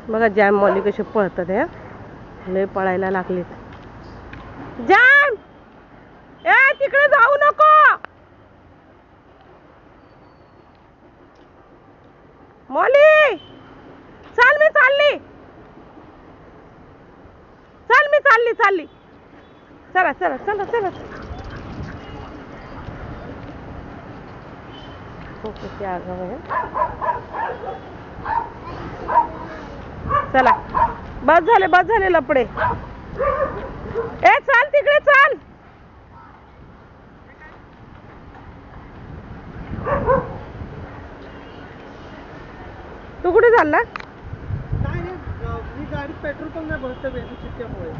बघा jam Molly कसे पळतात हे, लय पळायला लागलेत. जॅम ए तिकडे जाऊ नको. मॉली चल मी चालली, चल मी चालली चालली. चला चला चला चला. किती आगाऊ आहे. चला बस झाले लपडे. ए चाल तिकडे चाल. तू कुठे चालला? मी गाडी पेट्रोल पण नाही भरत बेसिकमुळे.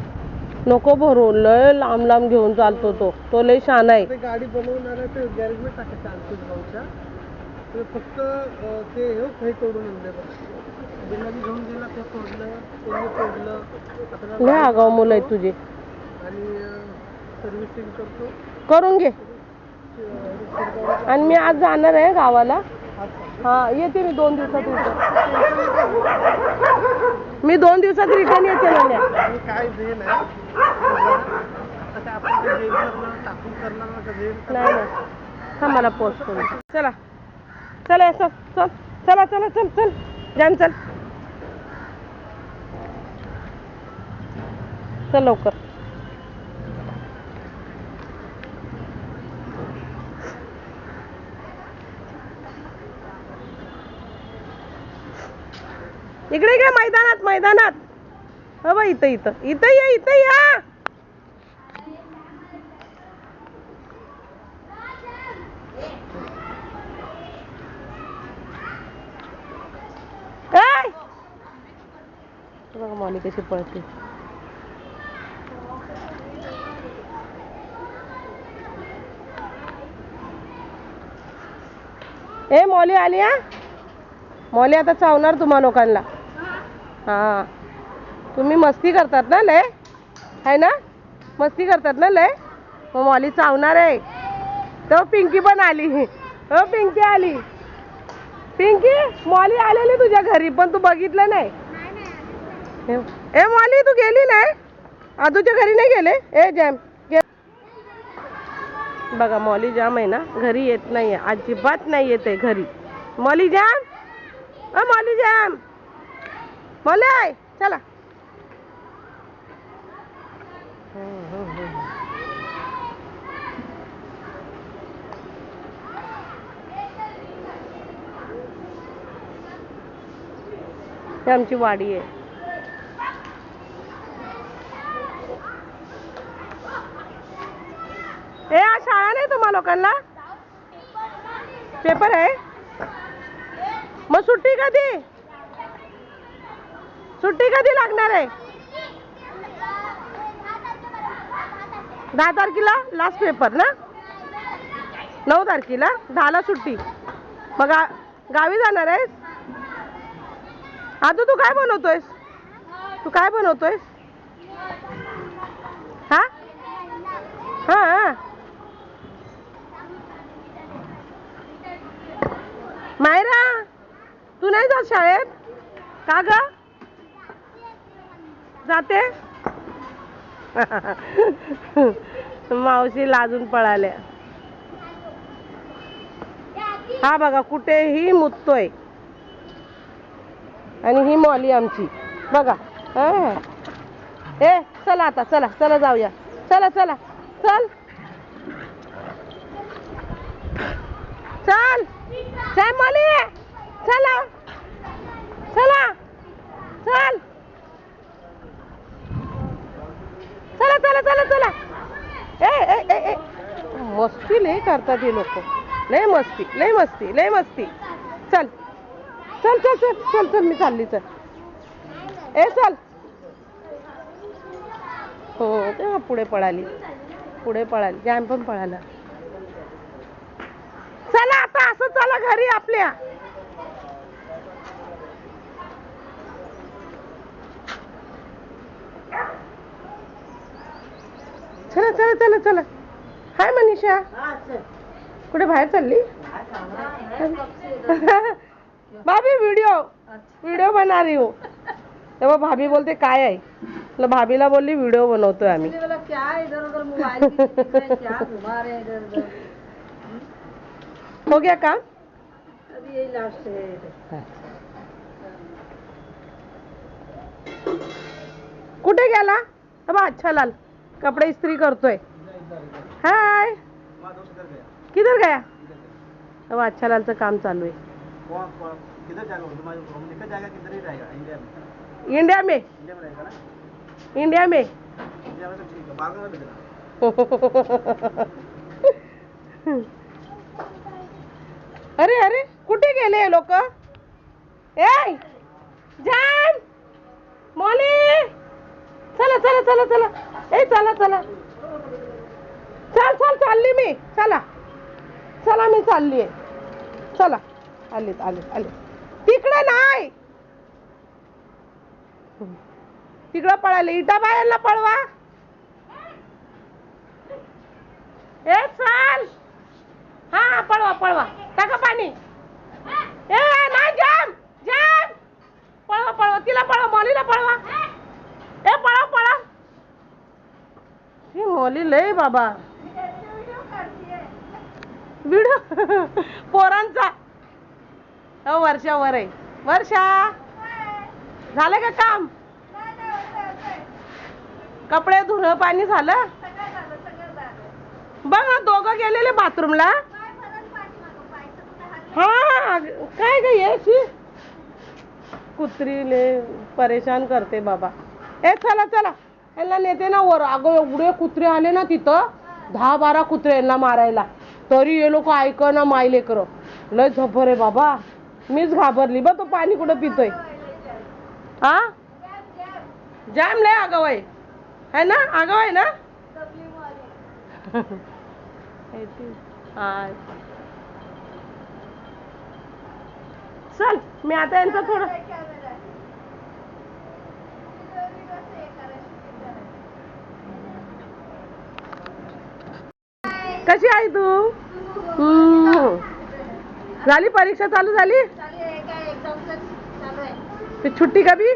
नको भरू, लय लांब लांब घेऊन चालतो तो लय शान आहे. गाडी बनवणार आहे ते गॅरेज मध्ये टाकायचं अंकुश भाऊच्या. तर फक्त ते हे तोडून आणले बघ. बिलाजी घेऊन गेला, ते तोडलं, त्यांनी तोडलं. लय आगाऊ मुलं आहेत तुझी. आणि सर्व्हिसिंग करतो, करून घे. आणि मी आज जाणार आहे गावाला. हा येते मी 2 दिवसात. मी 2 दिवसात रिटर्न येते ना. काय दे नाही आपण टाकून करणार नाही ना. हा मला पोस्ट करू. चला चला चल चल चला चला चल चल जॅम चल चल लवकर. इकडे इकडे मैदानात मैदानात. हो बा इथं इथं इथं या इथं या. बघा मॉली कशी पळते. ए मॉली आली. हा मॉली आता चावणार तुम्हा लोकांना. हा तुम्ही मस्ती करतात ना लय, है ना? मस्ती करतात ना लय. मग मॉली चावणार आहे. तो पिंकी पण आली. हो पिंकी आली. पिंकी मॉली आलेली तुझ्या घरी पण तू बघितलं नाही. ए मॉली तू गेली नाही? आदूच्या घरी नाही गेले? ए जॅम बघा मॉली जॅम आहे ना घरी येत नाहीये, अजिबात नाही येते घरी. मॉली जॅम, अ मॉली जॅम, मॉली चला. ही आमची वाडी आहे. ए आज शाळा नाही तुम्हा लोकांना? पेपर आहे. मग सुट्टी कधी? सुट्टी कधी लागणार आहे? 10 तारखेला लास्ट पेपर ना. 9 तारखेला 10ला सुट्टी. मग गावी जाणार आहेस? आदू तू काय बनवतोयस? तू काय बनवतोयस? हा हा मायरा तू नाही जात शाळेत का ग? जाते. मावशी लाजून पळाल्या. हा बघा कुठेही मुततोय. आणि ही मॉली आमची बघा. ए चला आता चला चला जाऊया. चला चला चल चल चल मॉली चला चला चल चला चला चला चला. ए ए ए मस्ती लय करतात हे लोक. लय मस्ती लय मस्ती लय मस्ती. चल चल चल चल चल चल मी चालली. चल ए चल. हो तेव्हा पुढे पळाली जॅम पण पळाला. चला आता असं चला घरी आपल्या. चला चला चला चला. हाय मनीषा कुठे बाहेर चालली? भाभी वीडियो बना रही हूँ. तेव्हा भाभी बोलते काय आहे, म्हटलं भाभीला बोलली व्हिडिओ बनवतोय आम्ही. हो गया काम. कुठे गेला अबा अच्छा लाल, कपडे इस्त्री करतोय. हाय किधर गया. अब अच्छा लालचं काम चालू आहे. इंडिया में इंडिया में अरे अरे कुठे गेले हे लोक. ए जान मॉली चला चला चला चला. ए चला चला चल चल चालली मी. चला चला मी चालली आहे. चला आले आले आले. तिकडे नाही तिकडं पळाले. इटा बाहेरला पळवा. ए चाल. हा पळवा पळवा टाका पाणी. ए नाही जाम जाम. पळवा पळवा तिला पळवा मॉलीला पळवा. ए पळा पळा. ही मॉली लय बाबा व्हिडिओ पोरांचा. हो वर्षावर आहे. वर्षा झालं का काम. कपडे धुणं पाणी झालं. बघ ना दोघं गेलेले बाथरूमला. हा काय ग याची कुत्रीले परेशान करते बाबा. ए चला चला यांना नेते ना वर. अगं एवढे कुत्रे आले ना तिथं. 10-12 कुत्रे यांना मारायला. तरी हे लोक ऐक ना माय लेकर. लय झपर आहे बाबा. मीच घाबरली बा. तो पाणी कुठं पितोय. हा जाम लय आगाव आहे ना. आगाव आहे ना. चल मी आता यांचं थोडं. कशी आहे तू. झाली परीक्षा चालू झाली. फिर छुट्टी कभी.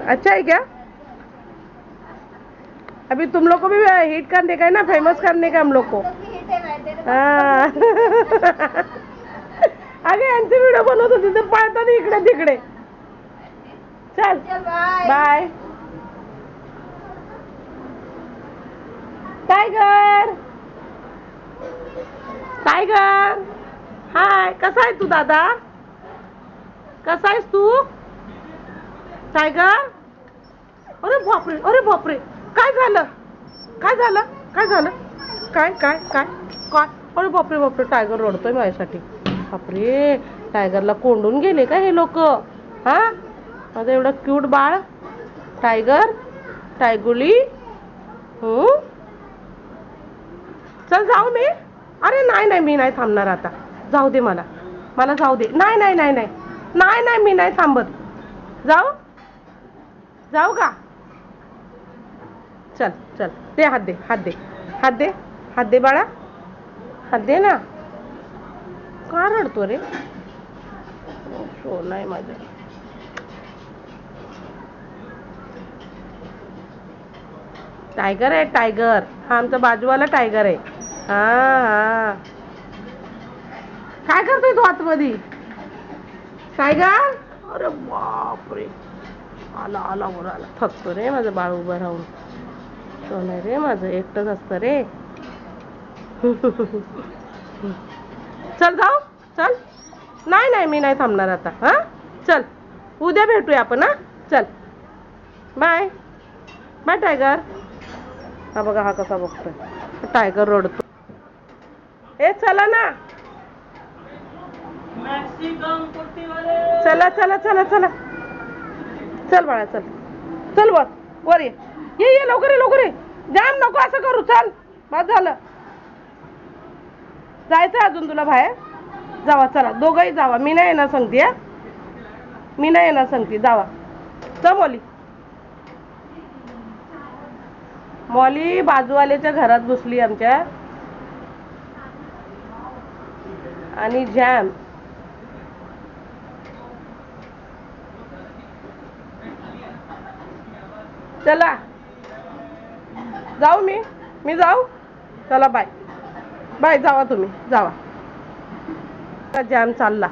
अच्छा है क्या. अभी तुम लोग को भी हिट करने का है ना. फेमस करने का हम लोग को. हाँ अगे यांचे व्हिडिओ बनवत होते ते पळतात इकडे तिकडे. चल बाय. टायगर टायगर हाय. कसा आहे तू दादा. कसा आहेस तू टायगर. अरे बापरे अरे बापरे. काय झालं काय झालं काय झालं. काय काय काय काय. अरे बापरे बापरे. टायगर रडतोय माझ्यासाठी. बापरे टायगरला कोंडून गेले का हे लोक. हा माझं एवढं क्यूट बाळ टायगर टायगुली. चल जाऊ मी. अरे नाही नाही मी नाही थांबणार आता. जाऊ दे मला मला जाऊ दे. नाही नाही नाही नाही नाही नाही मी नाही थांबत. जाऊ जाऊ का. चल चल दे हात दे हात दे हात दे हात दे बाळा. हात दे ना. का रडतो रे. सोना आहे माझं. टायगर आहे टायगर. हा आमचा बाजूवाला टायगर आहे. हा हा काय करतोय तू आतमध्ये टायगर. अरे बापरे. आला आला वर आला. थकतो रे माझं बाळ उभं राहून. सोना रे माझं एकटंच असतं रे. चल जाऊ चल. नाही नाही मी नाही थांबणार आता. हा चल उद्या भेटूया आपण. हा चल बाय बाय टायगर. हा बघा हा कसा बघतोय. टायगर रडतो. ए चला ना. चला चला चला चला. चल बाळा चल चल वर वर ये ये लवकर ये लवकर ये. जाम नको असं करू. चल बस झालं. जायचं अजून तुला बाहेर. जावा चला दोघंही जावा. मी नाही येणार सांगते. मी नाही येणार सांगते. जावा चल मॉली. मॉली बाजूवाल्याच्या घरात घुसली आमच्या. आणि जॅम चला जाऊ मी जाऊ. चला बाय बाय. जावा तुम्ही जावा. जॅम चालला.